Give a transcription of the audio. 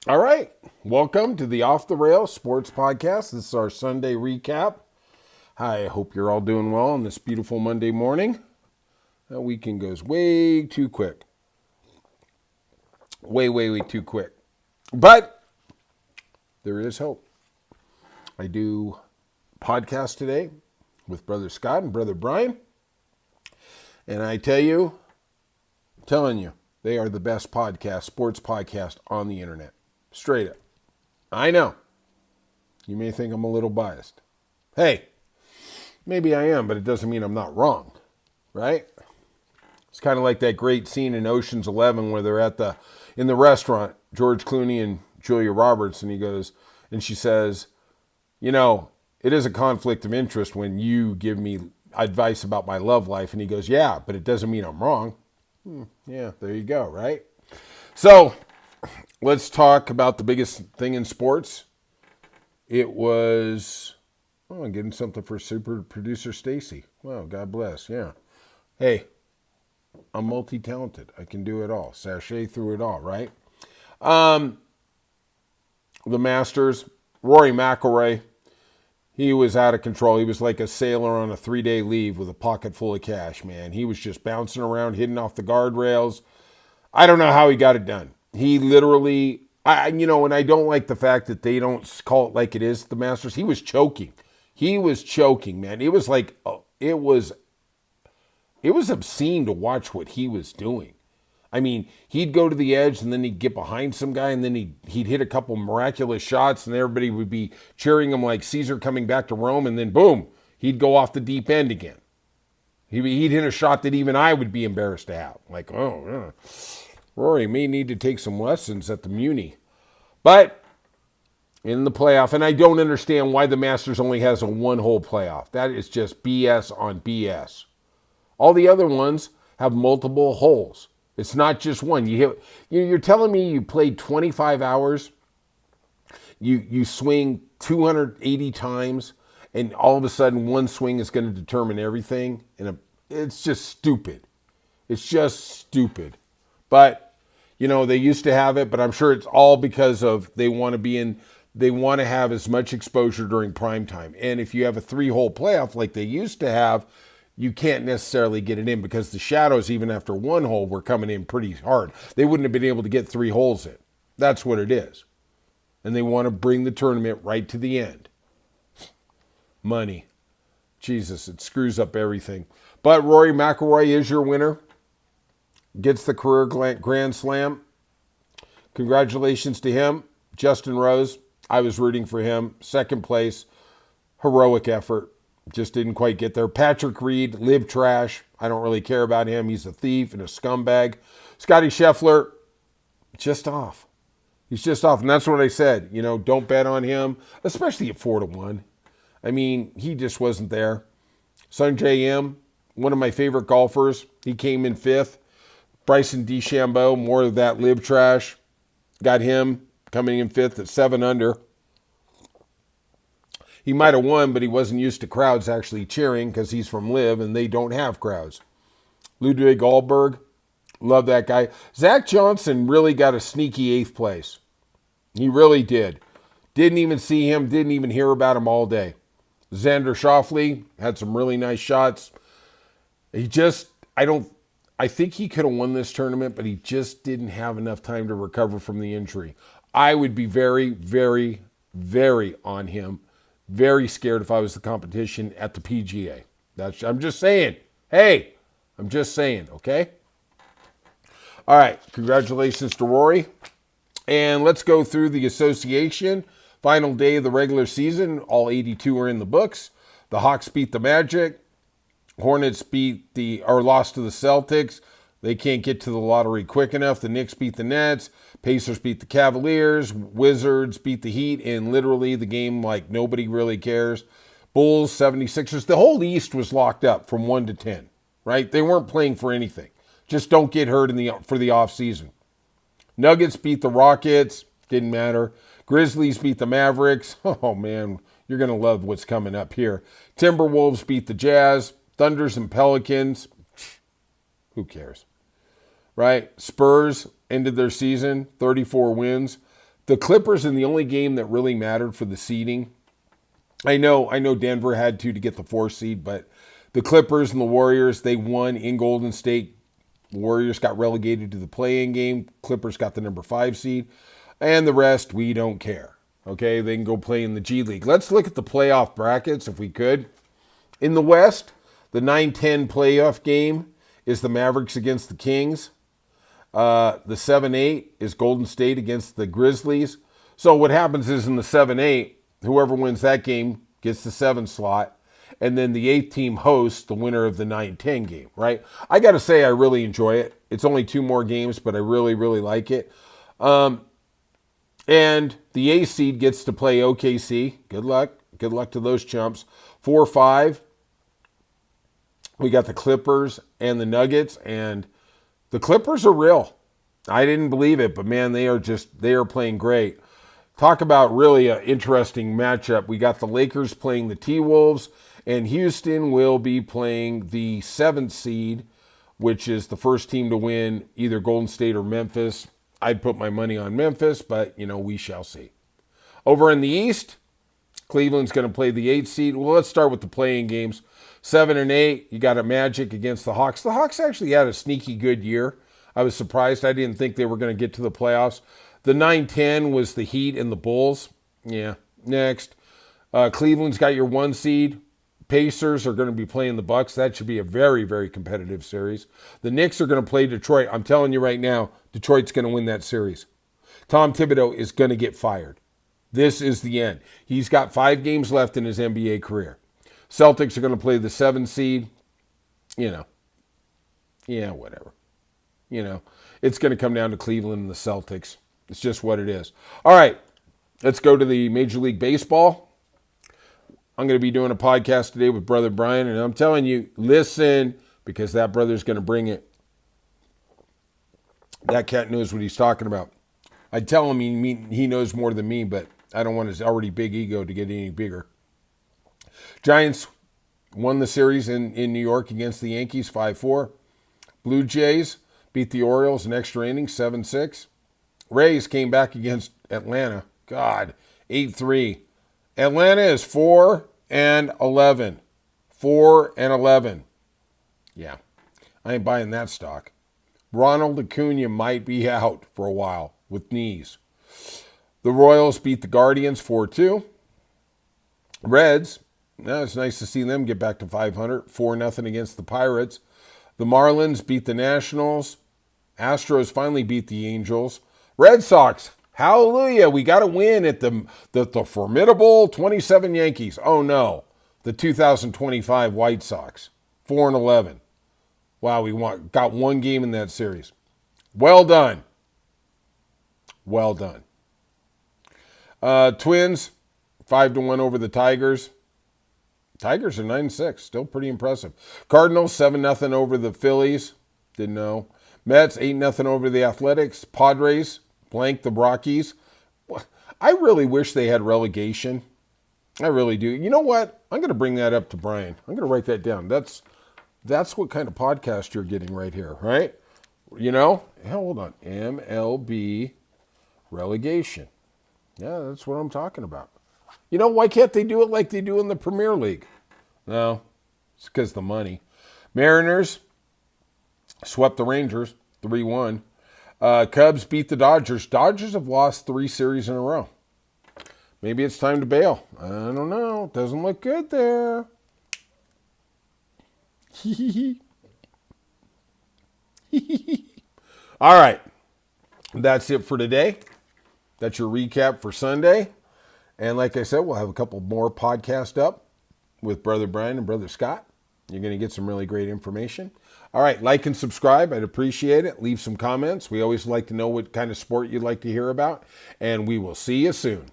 All right. Welcome to the Off the Rails Sports Podcast. This is our Sunday recap. I hope you're all doing well on this beautiful Monday morning. That weekend goes way too quick. Way too quick. But there is hope. I do podcast today with Brother Scott and Brother Brian. And I tell you, I'm telling you, they are the best podcast, sports podcast on the internet. Straight up. I know. You may think I'm a little biased. Hey, maybe I am, but it doesn't mean I'm not wrong, right? It's kind of like that great scene in Ocean's 11 where they're in the restaurant, George Clooney and Julia Roberts, and he goes, and she says, it is a conflict of interest when you give me advice about my love life. And he goes, yeah, but it doesn't mean I'm wrong. Yeah, there you go, right? So let's talk about the biggest thing in sports. It was, I'm getting something for super producer Stacy. Wow, God bless. Yeah. Hey, I'm multi-talented. I can do it all. Sashay through it all, right? The Masters, Rory McIlroy, he was out of control. He was like a sailor on a 3-day leave with a pocket full of cash, man. He was just bouncing around, hitting off the guardrails. I don't know how he got it done. He literally, and I don't like the fact that they don't call it like it is, the Masters. He was choking. He was choking, man. It was like, it was obscene to watch what he was doing. I mean, he'd go to the edge and then he'd get behind some guy and then he'd hit a couple miraculous shots and everybody would be cheering him like Caesar coming back to Rome, and then boom, he'd go off the deep end again. He'd hit a shot that even I would be embarrassed to have. Like, Rory may need to take some lessons at the Muni. But in the playoff, and I don't understand why the Masters only has a one-hole playoff. That is just BS on BS. All the other ones have multiple holes. It's not just one. You're telling me you played 25 hours, you swing 280 times, and all of a sudden one swing is going to determine everything? And it's just stupid. It's just stupid. But, they used to have it, but I'm sure it's all because of they want to have as much exposure during prime time. And if you have a 3-hole playoff like they used to have, you can't necessarily get it in because the shadows, even after 1 hole, were coming in pretty hard. They wouldn't have been able to get 3 holes in. That's what it is. And they want to bring the tournament right to the end. Money. Jesus, it screws up everything. But Rory McIlroy is your winner. Gets the career Grand Slam. Congratulations to him. Justin Rose, I was rooting for him. Second place. Heroic effort. Just didn't quite get there. Patrick Reed, live trash. I don't really care about him. He's a thief and a scumbag. Scotty Scheffler, just off. He's just off. And that's what I said. Don't bet on him, especially at 4-1. I mean, he just wasn't there. Sungjae Im, one of my favorite golfers. He came in 5th. Bryson DeChambeau, more of that live trash. Got him coming in 5th at 7 under. He might have won, but he wasn't used to crowds actually cheering because he's from Live and they don't have crowds. Ludwig Ahlberg, love that guy. Zach Johnson really got a sneaky 8th place. He really did. Didn't even see him, didn't even hear about him all day. Xander Schauffele had some really nice shots. I think he could have won this tournament, but he just didn't have enough time to recover from the injury. I would be very, very, very on him. Very scared if I was the competition at the PGA. I'm just saying. Hey, I'm just saying, okay? All right, congratulations to Rory. And let's go through the association. Final day of the regular season. All 82 are in the books. The Hawks beat the Magic. Hornets lost to the Celtics. They can't get to the lottery quick enough. The Knicks beat the Nets. Pacers beat the Cavaliers. Wizards beat the Heat in literally the game like nobody really cares. Bulls, 76ers. The whole East was locked up from 1 to 10, right? They weren't playing for anything. Just don't get hurt for the offseason. Nuggets beat the Rockets. Didn't matter. Grizzlies beat the Mavericks. Oh, man, you're going to love what's coming up here. Timberwolves beat the Jazz. Thunders and Pelicans. Who cares? Right? Spurs ended their season, 34 wins. The Clippers in the only game that really mattered for the seeding. I know Denver had to get the 4 seed, but the Clippers and the Warriors, they won in Golden State. Warriors got relegated to the play-in game. Clippers got the number 5 seed. And the rest, we don't care. Okay, they can go play in the G League. Let's look at the playoff brackets if we could. In the West, the 9-10 playoff game is the Mavericks against the Kings. The 7-8 is Golden State against the Grizzlies. So what happens is in the 7-8, whoever wins that game gets the 7 slot. And then the 8th team hosts the winner of the 9-10 game, right? I got to say, I really enjoy it. It's only 2 more games, but I really, really like it. And the A seed gets to play OKC. Good luck. Good luck to those chumps. 4-5. We got the Clippers and the Nuggets, and the Clippers are real. I didn't believe it, but man, they are playing great. Talk about really an interesting matchup. We got the Lakers playing the T-Wolves, and Houston will be playing the 7th seed, which is the first team to win either Golden State or Memphis. I'd put my money on Memphis, but, we shall see. Over in the East, Cleveland's going to play the 8th seed. Well, let's start with the play-in games. 7 and 8, you got a Magic against the Hawks. The Hawks actually had a sneaky good year. I was surprised. I didn't think they were going to get to the playoffs. The 9-10 was the Heat and the Bulls. Yeah, next. Cleveland's got your 1 seed. Pacers are going to be playing the Bucks. That should be a very, very competitive series. The Knicks are going to play Detroit. I'm telling you right now, Detroit's going to win that series. Tom Thibodeau is going to get fired. This is the end. He's got 5 games left in his NBA career. Celtics are going to play the 7 seed. Yeah, whatever. It's going to come down to Cleveland and the Celtics. It's just what it is. All right, let's go to the Major League Baseball. I'm going to be doing a podcast today with Brother Brian, and I'm telling you, listen, because that brother's going to bring it. That cat knows what he's talking about. I tell him he knows more than me, but I don't want his already big ego to get any bigger. Giants won the series in New York against the Yankees 5-4. Blue Jays beat the Orioles in extra innings 7-6. Rays came back against Atlanta. God, 8-3. Atlanta is 4-11. 4-11. Yeah, I ain't buying that stock. Ronald Acuna might be out for a while with knees. The Royals beat the Guardians 4-2. Reds, it's nice to see them get back to 500. 4-0 against the Pirates. The Marlins beat the Nationals. Astros finally beat the Angels. Red Sox, hallelujah, we got a win at the formidable 27 Yankees. Oh no, the 2025 White Sox, 4-11. Wow, got 1 game in that series. Well done. Well done. Twins, 5-1 over the Tigers. Tigers are 9-6, still pretty impressive. Cardinals, 7-0 over the Phillies. Didn't know. Mets, 8-0 over the Athletics. Padres, blanked the Rockies. I really wish they had relegation. I really do. You know what? I'm going to bring that up to Brian. I'm going to write that down. That's what kind of podcast you're getting right here, right? Hold on. MLB relegation. Yeah, that's what I'm talking about. Why can't they do it like they do in the Premier League? No, it's because of the money. Mariners swept the Rangers 3-1. Cubs beat the Dodgers. Dodgers have lost 3 series in a row. Maybe it's time to bail. I don't know. Doesn't look good there. All right. That's it for today. That's your recap for Sunday. And like I said, we'll have a couple more podcasts up with Brother Brian and Brother Scott. You're going to get some really great information. All right, like and subscribe. I'd appreciate it. Leave some comments. We always like to know what kind of sport you'd like to hear about. And we will see you soon.